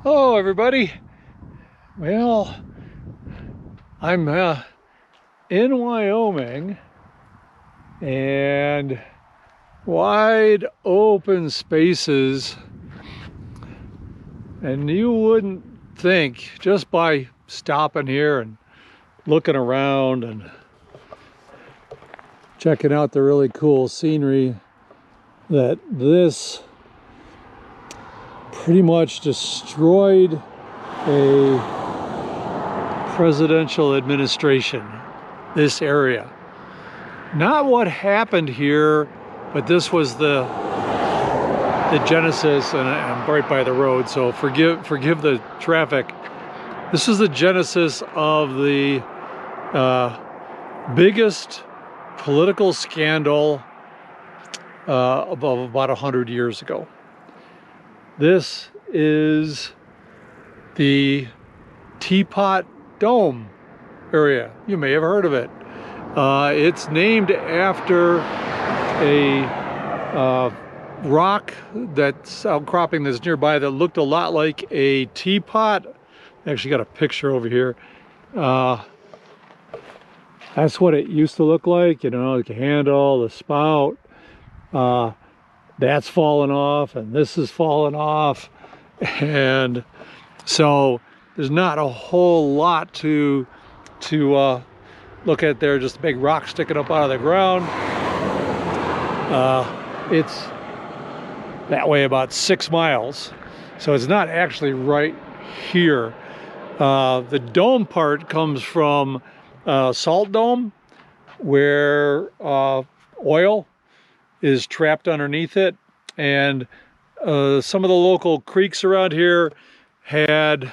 Hello everybody. Well, I'm in Wyoming, and wide open spaces, and you wouldn't think, just by stopping here and looking around and checking out the really cool scenery, that this pretty much destroyed a presidential administration, this area. Not what happened here, but this was the genesis, and I'm right by the road, so forgive the traffic. This is the genesis of the biggest political scandal of about 100 years ago. This is the Teapot Dome area. You may have heard of it. It's named after a rock that's outcropping that's nearby that looked a lot like a teapot. I actually got a picture over here. That's what it used to look like, you know, the handle, the spout. That's fallen off, and this is fallen off, and so there's not a whole lot to look at there. Just a big rock sticking up out of the ground. It's that way about 6 miles, so it's not actually right here. The dome part comes from Salt Dome, where oil is trapped underneath it, and some of the local creeks around here had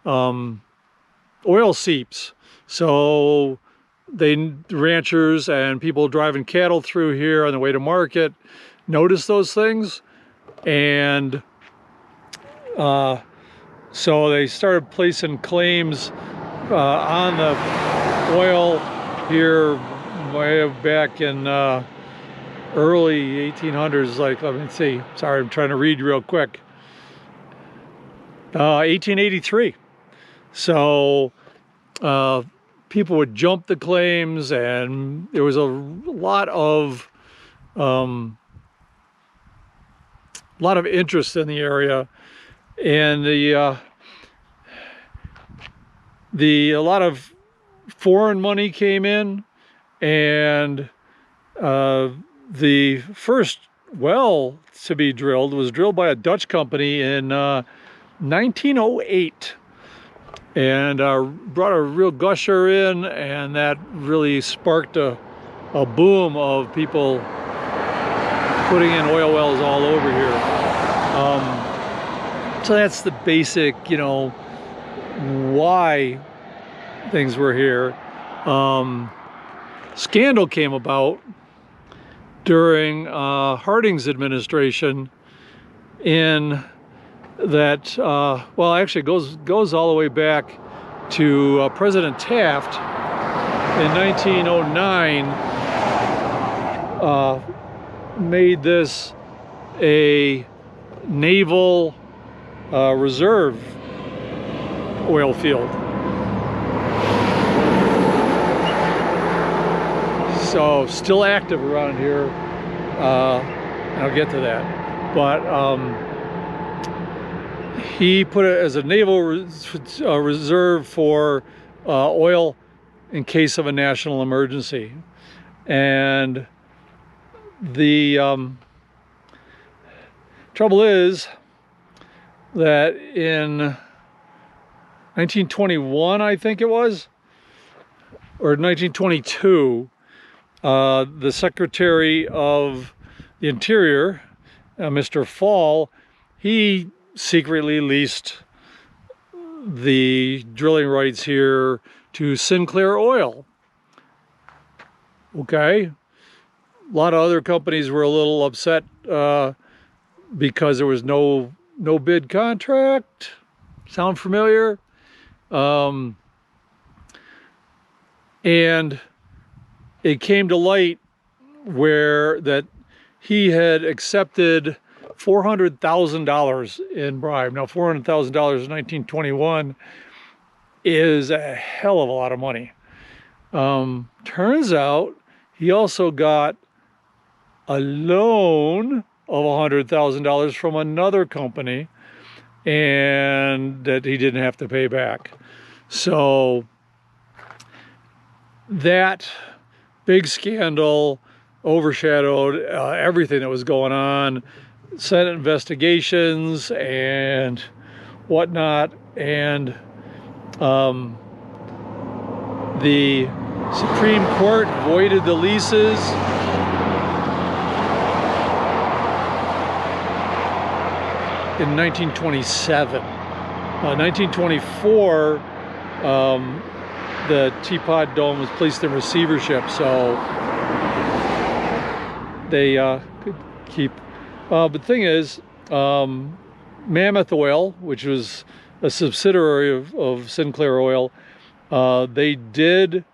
oil seeps, so ranchers and people driving cattle through here on the way to market noticed those things, and so they started placing claims on the oil here way back in early 1800s, like, let me see, sorry, I'm trying to read real quick. 1883. So people would jump the claims, and there was a lot of interest in the area, and a lot of foreign money came in, and the first well to be drilled was drilled by a Dutch company in 1908, and brought a real gusher in, and that really sparked a boom of people putting in oil wells all over here. So that's the basic, you know, why things were here. Scandal came about during Harding's administration, in that, well, actually goes all the way back to President Taft in 1909, made this a naval reserve oil field. So still active around here. I'll get to that, but he put it as a naval reserve for oil in case of a national emergency. And the trouble is that in 1921, I think it was, or 1922, the Secretary of the Interior, Mr. Fall, he secretly leased the drilling rights here to Sinclair Oil. Okay, a lot of other companies were a little upset because there was no bid contract. Sound familiar? And it came to light where that he had accepted $400,000 in bribe. Now, $400,000 in 1921 is a hell of a lot of money. Turns out he also got a loan of $100,000 from another company, and that he didn't have to pay back. So that big scandal overshadowed everything that was going on, Senate investigations and whatnot, and the Supreme Court voided the leases. In 1927. 1924, the Teapot Dome was placed in receivership, so they could keep. But the thing is, Mammoth Oil, which was a subsidiary of Sinclair Oil, they did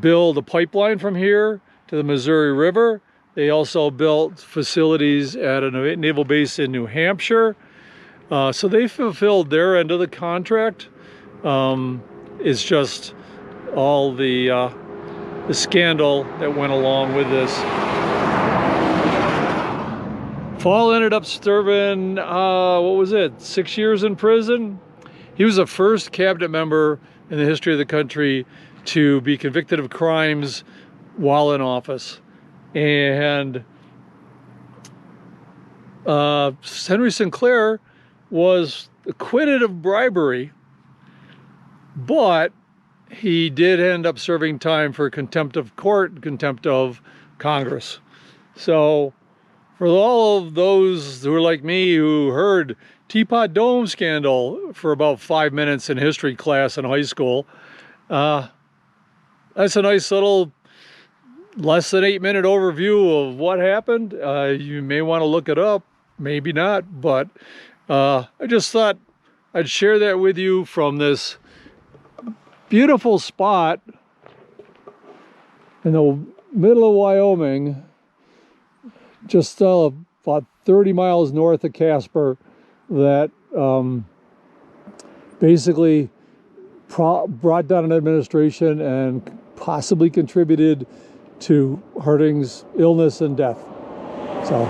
build a pipeline from here to the Missouri River. They also built facilities at a naval base in New Hampshire. So they fulfilled their end of the contract. It's just all the scandal that went along with this. Fall ended up serving, what was it, 6 years in prison? He was the first cabinet member in the history of the country to be convicted of crimes while in office. And Henry Sinclair was acquitted of bribery, but he did end up serving time for contempt of court, contempt of Congress. So for all of those who are like me who heard Teapot Dome scandal for about 5 minutes in history class in high school, that's a nice little less than 8-minute overview of what happened. You may want to look it up, maybe not, but I just thought I'd share that with you from this beautiful spot in the middle of Wyoming, just about 30 miles north of Casper, that basically brought down an administration and possibly contributed to Harding's illness and death. So,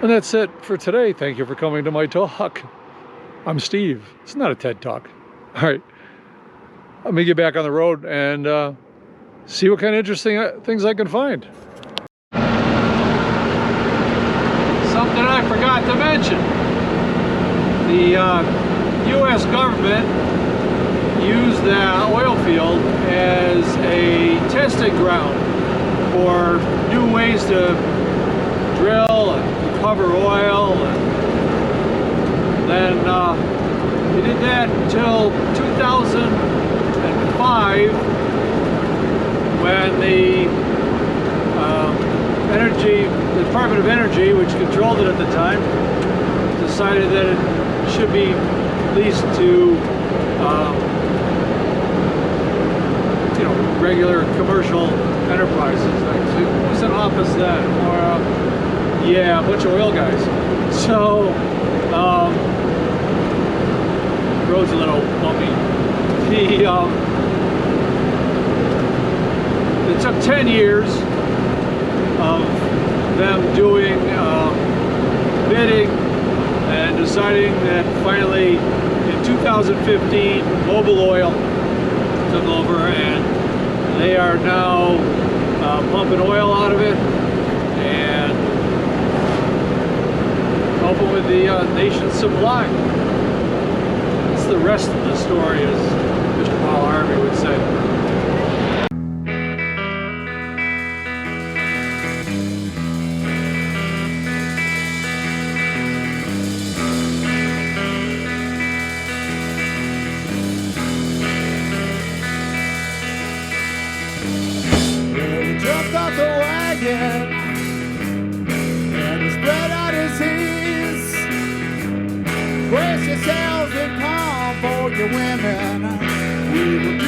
and that's it for today. Thank you for coming to my talk. I'm Steve. It's not a TED Talk. All right, let me get back on the road and see what kind of interesting things I can find. Something I forgot to mention. The U.S. government used the oil field as a testing ground for new ways to drill and recover oil, and then they did that until 2005, when the Department of Energy, which controlled it at the time, decided that it should be leased to regular commercial enterprises. Like, so who was in office then? Or yeah, a bunch of oil guys. So road's a little bumpy. It took 10 years of them doing bidding and deciding that finally in 2015 Mobil Oil took over, and they are now pumping oil out of it and helping with the nation's supply. That's the rest of the story, as Mr. Paul Harvey would say. And he spread out his hands. Brace yourselves and come for your women. We will